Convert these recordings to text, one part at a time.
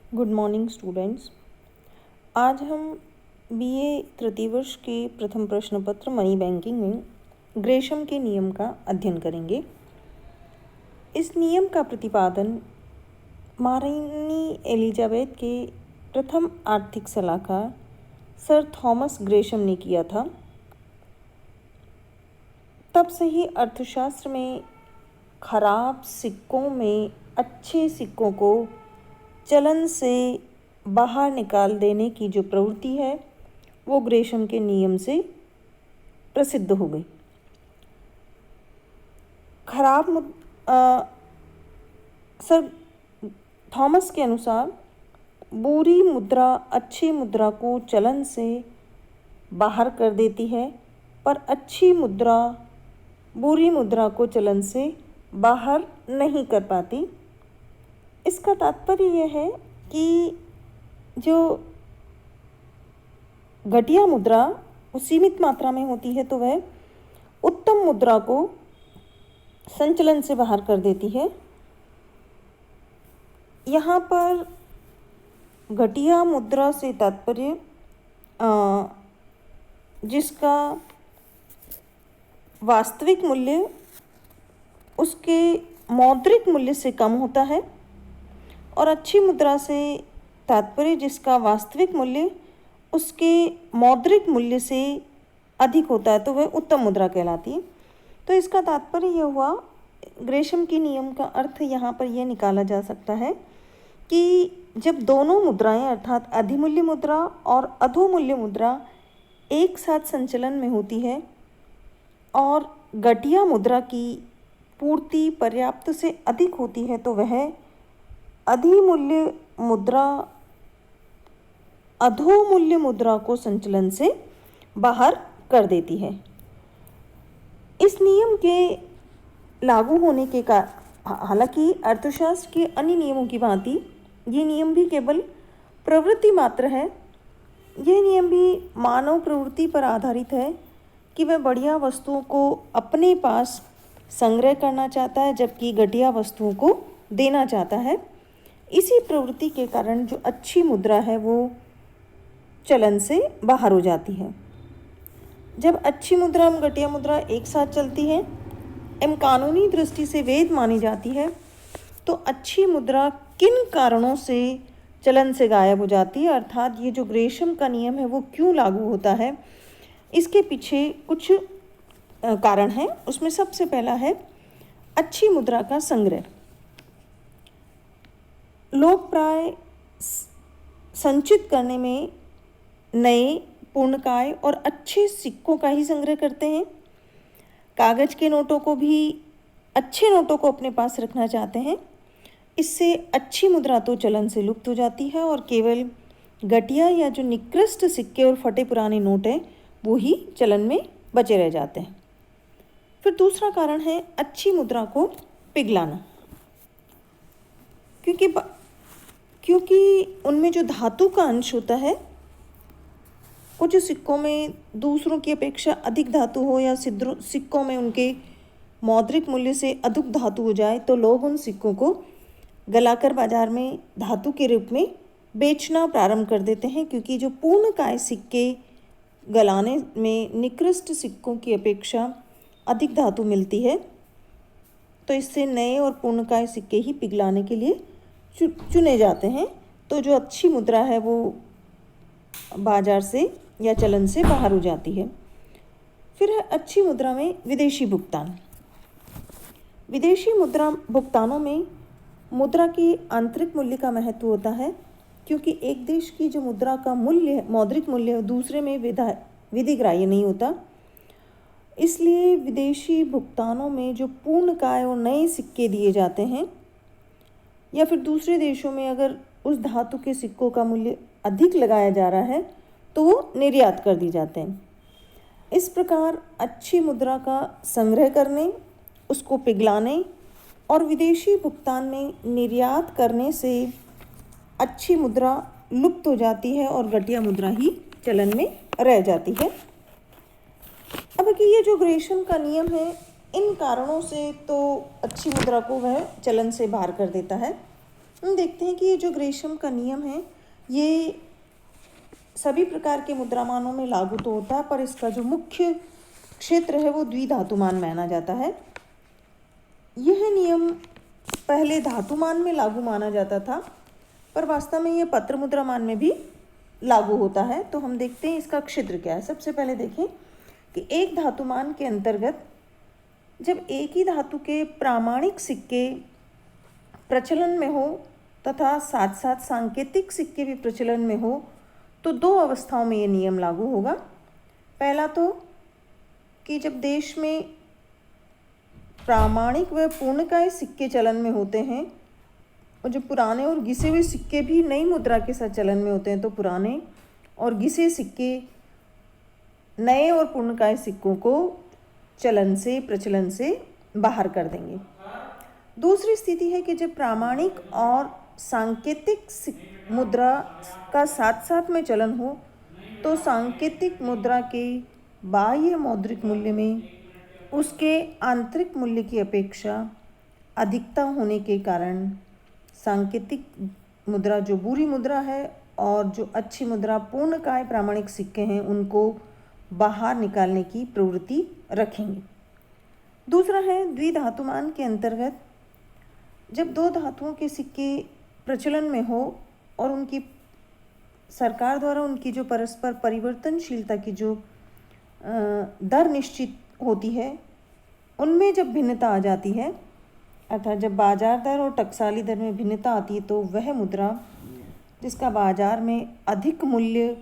Good morning students. आज हम BA तृतीय वर्ष के प्रथम प्रश्न पत्र मनी बैंकिंग में ग्रेशम के नियम का अध्ययन करेंगे। इस नियम का प्रतिपादन महारानी एलिजाबेथ के प्रथम आर्थिक सलाहकार सर थॉमस ग्रेशम ने किया था। तब से ही अर्थशास्त्र में खराब सिक्कों में अच्छे सिक्कों को चलन से बाहर निकाल देने की जो प्रवृत्ति है वो ग्रेशम के नियम से प्रसिद्ध हो गई। सर थॉमस के अनुसार बुरी मुद्रा अच्छी मुद्रा को चलन से बाहर कर देती है, पर अच्छी मुद्रा बुरी मुद्रा को चलन से बाहर नहीं कर पाती। इसका तात्पर्य यह है कि जो घटिया मुद्रा वो सीमित मात्रा में होती है तो वह उत्तम मुद्रा को संचलन से बाहर कर देती है। यहाँ पर घटिया मुद्रा से तात्पर्य जिसका वास्तविक मूल्य उसके मौद्रिक मूल्य से कम होता है, और अच्छी मुद्रा से तात्पर्य जिसका वास्तविक मूल्य उसके मौद्रिक मूल्य से अधिक होता है तो वह उत्तम मुद्रा कहलाती है। तो इसका तात्पर्य यह हुआ, ग्रेशम के नियम का अर्थ यहाँ पर यह निकाला जा सकता है कि जब दोनों मुद्राएं अर्थात अधिमूल्य मुद्रा और अधोमूल्य मुद्रा एक साथ संचलन में होती है और घटिया मुद्रा की पूर्ति पर्याप्त से अधिक होती है तो वह अधिमूल्य मुद्रा अधोमूल्य मुद्रा को संचलन से बाहर कर देती है। इस नियम के लागू होने के हालांकि अर्थशास्त्र के अन्य नियमों की भांति ये नियम भी केवल प्रवृत्ति मात्र है। यह नियम भी मानव प्रवृत्ति पर आधारित है कि वह बढ़िया वस्तुओं को अपने पास संग्रह करना चाहता है जबकि घटिया वस्तुओं को देना चाहता है। इसी प्रवृत्ति के कारण जो अच्छी मुद्रा है वो चलन से बाहर हो जाती है। जब अच्छी मुद्रा एवं घटिया मुद्रा एक साथ चलती है एवं कानूनी दृष्टि से वैध मानी जाती है तो अच्छी मुद्रा किन कारणों से चलन से गायब हो जाती है, अर्थात ये जो ग्रेशम का नियम है वो क्यों लागू होता है, इसके पीछे कुछ कारण है। उसमें सबसे पहला है अच्छी मुद्रा का संग्रह। लोग प्राय संचित करने में नए पूर्णकाय और अच्छे सिक्कों का ही संग्रह करते हैं। कागज के नोटों को भी अच्छे नोटों को अपने पास रखना चाहते हैं। इससे अच्छी मुद्रा तो चलन से लुप्त हो जाती है और केवल घटिया या जो निकृष्ट सिक्के और फटे पुराने नोट हैं वो ही चलन में बचे रह जाते हैं। फिर दूसरा कारण है अच्छी मुद्रा को पिघलाना, क्योंकि उनमें जो धातु का अंश होता है, कुछ सिक्कों में दूसरों की अपेक्षा अधिक धातु हो या सिक्कों में उनके मौद्रिक मूल्य से अधिक धातु हो जाए तो लोग उन सिक्कों को गलाकर बाजार में धातु के रूप में बेचना प्रारंभ कर देते हैं, क्योंकि जो पूर्णकाय सिक्के गलाने में निकृष्ट सिक्कों की अपेक्षा अधिक धातु मिलती है। तो इससे नए और पूर्णकाय सिक्के ही पिघलाने के लिए चुने जाते हैं। तो जो अच्छी मुद्रा है वो बाजार से या चलन से बाहर हो जाती है। फिर है अच्छी मुद्रा में विदेशी भुगतान। विदेशी मुद्रा भुगतानों में मुद्रा के आंतरिक मूल्य का महत्व होता है, क्योंकि एक देश की जो मुद्रा का मूल्य मौद्रिक मूल्य है दूसरे में विधिग्राह्य नहीं होता। इसलिए विदेशी भुगतानों में जो पूर्णकाय और नए सिक्के दिए जाते हैं या फिर दूसरे देशों में अगर उस धातु के सिक्कों का मूल्य अधिक लगाया जा रहा है तो वो निर्यात कर दी जाते हैं। इस प्रकार अच्छी मुद्रा का संग्रह करने, उसको पिघलाने और विदेशी भुगतान में निर्यात करने से अच्छी मुद्रा लुप्त हो जाती है और घटिया मुद्रा ही चलन में रह जाती है। अब ये जो ग्रेशम का नियम है इन कारणों से तो अच्छी मुद्रा को वह चलन से बाहर कर देता है। हम देखते हैं कि ये जो ग्रेशम का नियम है ये सभी प्रकार के मुद्रामानों में लागू तो होता है, पर इसका जो मुख्य क्षेत्र है वो द्विधातुमान माना जाता है। यह नियम पहले धातुमान में लागू माना जाता था, पर वास्तव में यह पत्र मुद्रामान में भी लागू होता है। तो हम देखते हैं इसका क्षेत्र क्या है। सबसे पहले देखें कि एक धातुमान के अंतर्गत जब एक ही धातु के प्रामाणिक सिक्के प्रचलन में हो तथा साथ साथ सांकेतिक सिक्के भी प्रचलन में हो तो दो अवस्थाओं में ये नियम लागू होगा। पहला तो कि जब देश में प्रामाणिक व पूर्णकाय सिक्के चलन में होते हैं और जो पुराने और घिसे हुए सिक्के भी नई मुद्रा के साथ चलन में होते हैं, तो पुराने और घिसे सिक्के नए और पूर्णकाय सिक्कों को प्रचलन से बाहर कर देंगे। दूसरी स्थिति है कि जब प्रामाणिक और सांकेतिक मुद्रा का साथ साथ में चलन हो तो सांकेतिक मुद्रा के बाह्य मौद्रिक मूल्य में उसके आंतरिक मूल्य की अपेक्षा अधिकता होने के कारण सांकेतिक मुद्रा जो बुरी मुद्रा है और जो अच्छी मुद्रा पूर्णकाय प्रामाणिक सिक्के हैं उनको बाहर निकालने की प्रवृत्ति रखेंगे। दूसरा है द्विधातुमान के अंतर्गत जब दो धातुओं के सिक्के प्रचलन में हो और उनकी सरकार द्वारा उनकी जो परस्पर परिवर्तनशीलता की जो दर निश्चित होती है उनमें जब भिन्नता आ जाती है, अर्थात जब बाजार दर और टकसाली दर में भिन्नता आती है, तो वह मुद्रा जिसका बाजार में अधिक मूल्य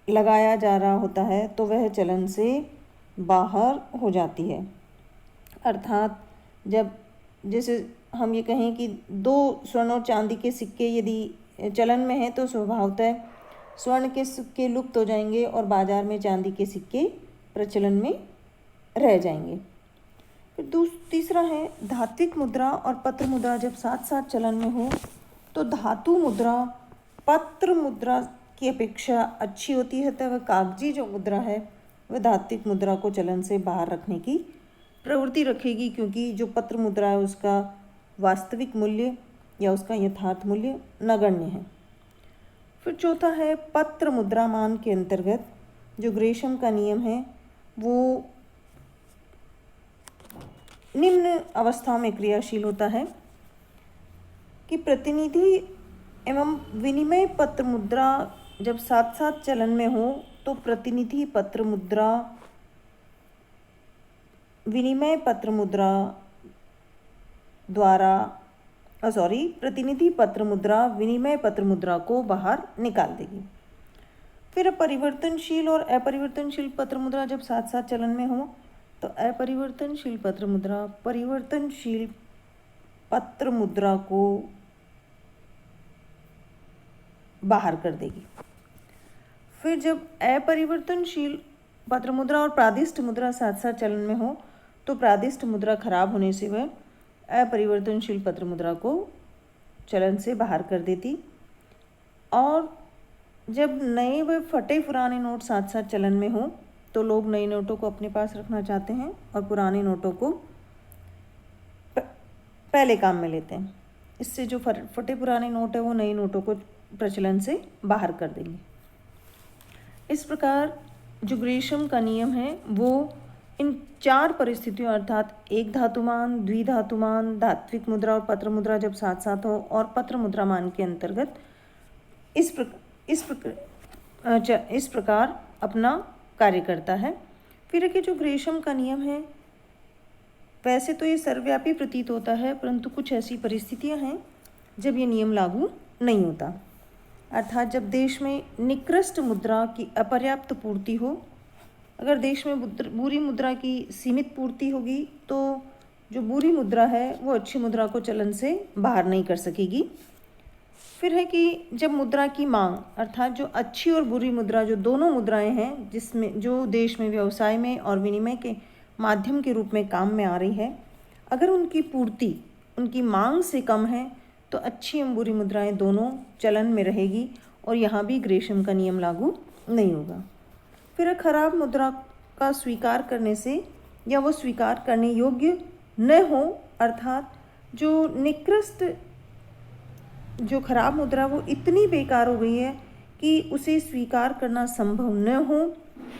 लगाया जा रहा होता है तो वह चलन से बाहर हो जाती है। अर्थात जब जैसे हम ये कहें कि दो स्वर्ण और चांदी के सिक्के यदि चलन में हैं तो स्वभावतः स्वर्ण के सिक्के लुप्त हो जाएंगे और बाजार में चांदी के सिक्के प्रचलन में रह जाएंगे। फिर तीसरा है धात्विक मुद्रा और पत्र मुद्रा जब साथ साथ चलन में हो तो धातु मुद्रा पत्र मुद्रा की अपेक्षा अच्छी होती है, तब कागजी जो मुद्रा है वह धात्विक मुद्रा को चलन से बाहर रखने की प्रवृत्ति रखेगी, क्योंकि जो पत्र मुद्रा है उसका वास्तविक मूल्य या उसका यथार्थ मूल्य नगण्य है। फिर चौथा है पत्र मुद्रामान के अंतर्गत जो ग्रेशम का नियम है वो निम्न अवस्थाओं में क्रियाशील होता है कि प्रतिनिधि एवं विनिमय पत्र मुद्रा जब साथ साथ चलन में हो तो प्रतिनिधि पत्र मुद्रा विनिमय पत्र मुद्रा प्रतिनिधि पत्र मुद्रा विनिमय पत्र मुद्रा को बाहर निकाल देगी। फिर परिवर्तनशील और अपरिवर्तनशील पत्र मुद्रा जब साथ साथ चलन में हो तो अपरिवर्तनशील पत्र मुद्रा परिवर्तनशील पत्र मुद्रा को बाहर कर देगी। फिर जब अपरिवर्तनशील पत्र मुद्रा और प्रादिष्ट मुद्रा साथ साथ चलन में हो तो प्रादिष्ट मुद्रा खराब होने से वह अपरिवर्तनशील पत्र मुद्रा को चलन से बाहर कर देती। और जब नए व फटे पुराने नोट साथ साथ चलन में हो तो लोग नए नोटों को अपने पास रखना चाहते हैं और पुराने नोटों को पहले काम में लेते हैं। इससे जो फटे पुराने नोट है वो नए नोटों को प्रचलन से बाहर कर देंगे। इस प्रकार जो ग्रेशम का नियम है वो इन चार परिस्थितियों अर्थात एक धातुमान, द्विधातुमान, धात्विक मुद्रा और पत्र मुद्रा जब साथ साथ हो और पत्र मुद्रामान के अंतर्गत इस प्रकार अपना कार्य करता है। फिर कि जो ग्रेशम का नियम है वैसे तो ये सर्वव्यापी प्रतीत होता है, परंतु कुछ ऐसी परिस्थितियां हैं जब ये नियम लागू नहीं होता। अर्थात जब देश में निकृष्ट मुद्रा की अपर्याप्त पूर्ति हो, अगर देश में बुरी मुद्रा की सीमित पूर्ति होगी तो जो बुरी मुद्रा है वो अच्छी मुद्रा को चलन से बाहर नहीं कर सकेगी। फिर है कि जब मुद्रा की मांग अर्थात जो अच्छी और बुरी मुद्रा जो दोनों मुद्राएं हैं जिसमें जो देश में व्यवसाय में और विनिमय के माध्यम के रूप में काम में आ रही है, अगर उनकी पूर्ति उनकी मांग से कम है तो अच्छी एवं बुरी मुद्राएं दोनों चलन में रहेगी और यहाँ भी ग्रेशम का नियम लागू नहीं होगा। फिर खराब मुद्रा का स्वीकार करने से या वो स्वीकार करने योग्य न हो, अर्थात जो निकृष्ट जो खराब मुद्रा वो इतनी बेकार हो गई है कि उसे स्वीकार करना संभव न हो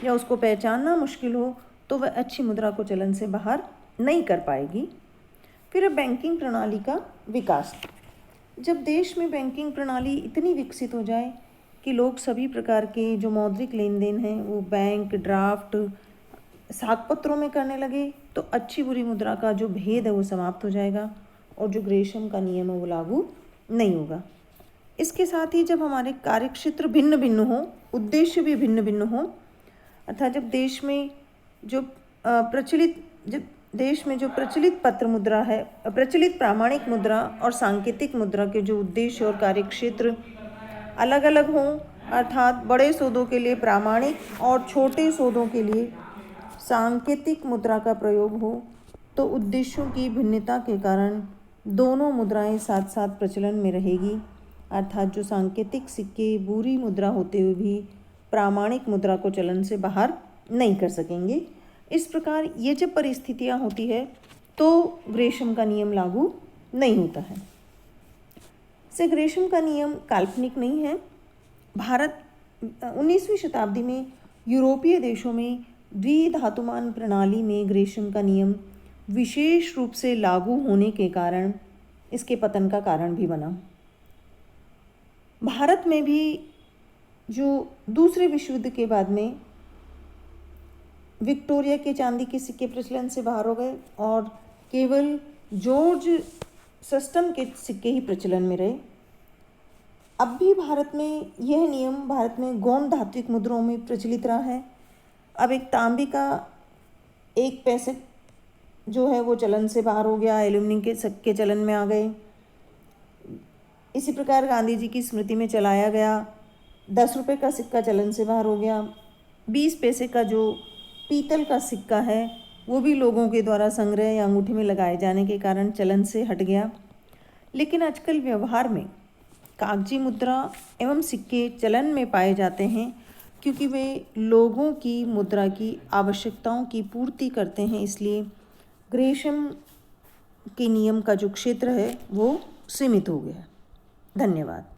या उसको पहचानना मुश्किल हो तो वह अच्छी मुद्रा को चलन से बाहर नहीं कर पाएगी। फिर बैंकिंग प्रणाली का विकास। जब देश में बैंकिंग प्रणाली इतनी विकसित हो जाए कि लोग सभी प्रकार के जो मौद्रिक लेन देन हैं वो बैंक, ड्राफ्ट, साख-पत्रों में करने लगे तो अच्छी बुरी मुद्रा का जो भेद है वो समाप्त हो जाएगा और जो ग्रेशम का नियम है वो लागू नहीं होगा। इसके साथ ही जब हमारे कार्यक्षेत्र भिन्न भिन्न हो, उद्देश्य भी भिन्न भिन्न हो, अर्थात जब देश में जो प्रचलित पत्र मुद्रा है, प्रचलित प्रामाणिक मुद्रा और सांकेतिक मुद्रा के जो उद्देश्य और कार्यक्षेत्र अलग अलग हों, अर्थात बड़े सौदों के लिए प्रामाणिक और छोटे सौदों के लिए सांकेतिक मुद्रा का प्रयोग हो, तो उद्देश्यों की भिन्नता के कारण दोनों मुद्राएं साथ साथ प्रचलन में रहेगी। अर्थात जो सांकेतिक सिक्के बुरी मुद्रा होते हुए भी प्रामाणिक मुद्रा को चलन से बाहर नहीं कर सकेंगे। इस प्रकार ये जब परिस्थितियाँ होती है तो ग्रेशम का नियम लागू नहीं होता है। से ग्रेशम का नियम काल्पनिक नहीं है। भारत 19वीं शताब्दी में यूरोपीय देशों में द्विधातुमान प्रणाली में ग्रेशम का नियम विशेष रूप से लागू होने के कारण इसके पतन का कारण भी बना। भारत में भी जो दूसरे विश्व युद्ध के बाद में विक्टोरिया के चांदी के सिक्के प्रचलन से बाहर हो गए और केवल जॉर्ज सस्टम के सिक्के ही प्रचलन में रहे। अब भी भारत में यह नियम भारत में गौण धात्विक मुद्राओं में प्रचलित रहा है। अब एक तांबे का 1 पैसे जो है वो चलन से बाहर हो गया, एल्यूमिनियम के सिक्के चलन में आ गए। इसी प्रकार गांधी जी की स्मृति में चलाया गया 10 रुपये का सिक्का चलन से बाहर हो गया। 20 पैसे का जो पीतल का सिक्का है वो भी लोगों के द्वारा संग्रह या अंगूठी में लगाए जाने के कारण चलन से हट गया। लेकिन आजकल व्यवहार में कागजी मुद्रा एवं सिक्के चलन में पाए जाते हैं क्योंकि वे लोगों की मुद्रा की आवश्यकताओं की पूर्ति करते हैं। इसलिए ग्रेशम के नियम का जो क्षेत्र है वो सीमित हो गया। धन्यवाद।